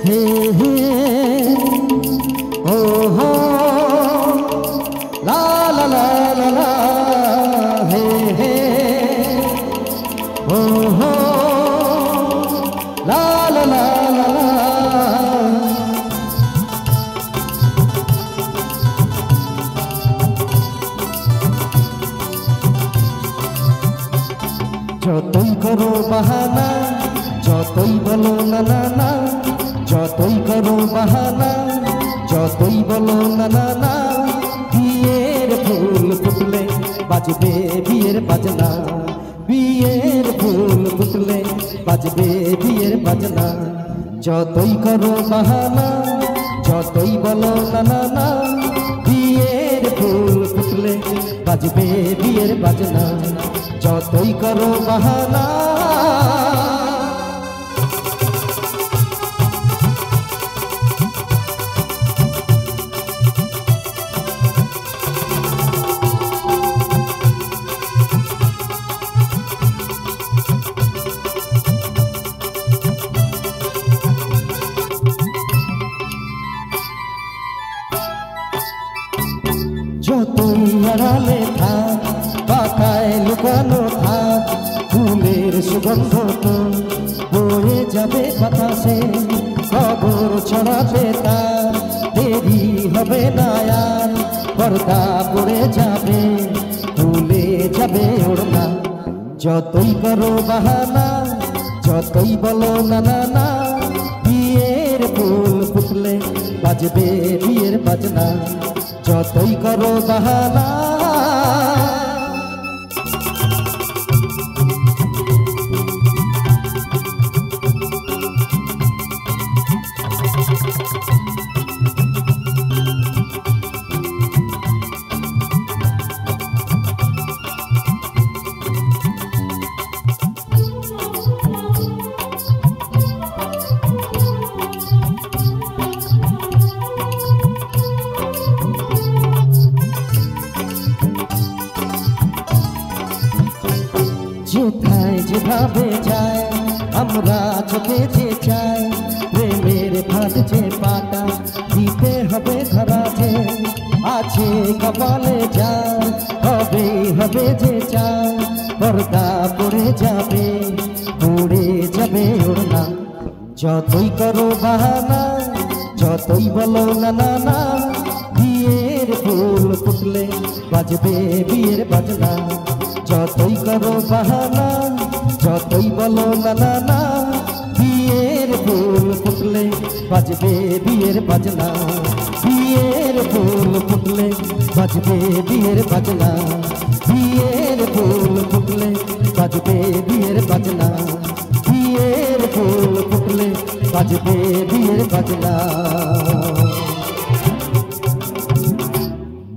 হে হে ও হো লা লা লা লা লা হে হে ও হো লা লা লা লা লা। যতই করো বাহানা, যতই বলো না না না, যতই করো বাহানা, যতই বলো না না না, বিয়ের ফুল ফুটলে বাজবে বিয়ের বাজনা, বিয়ের ফুল ফুটলে বাজবে বিয়ের বাজনা। যতই করো বাহানা, যতই বলো না না না, বিয়ের ফুল ফুটলে বাজবে বিয়ের বাজনা। যতই করো বাহানা। যতই আড়ালে থাক, পাতায় লুকানো থাক, ফুলের সুগন্ধ তো বয়ে যাবে বাতাসে, খবর ছড়াতে তার দেরি হবে না আর, পর্দা পড়ে যাবে, ভুলে যাবে ওড়না। যতই করো বাহানা, যতই বলো না না না, বিয়ের ফুল ফুটলে বাজবে বিয়ের বাজনা। যতই করো বাহানা। যেথায় যেভাবে যায় আমরা চোখে যে চাই, প্রেমের ফাঁদ যে পাটা দিতে হবে ধরাতে, আছে কপালে যায় হবে হবে যে চাই, পর্দা পড়ে যাবে পড়ে যাবে ওড়না। যতই করো বাহানা, যতই বলো না না না, বিয়ের ফুল ফুটলে বাজবে বিয়ের বাজনা। যতই করো বাহানা, যতই বলো না না না, বিয়ের ফুল ফুটলে বাজবে বিয়ের বাজনা, বিয়ের ফুল ফুটলে বাজবে বিয়ের বাজনা, বিয়ের ফুল ফুটলে বাজবে বিয়ের বাজনা, বিয়ের ফুল ফুটলে বাজবে বিয়ের বাজনা।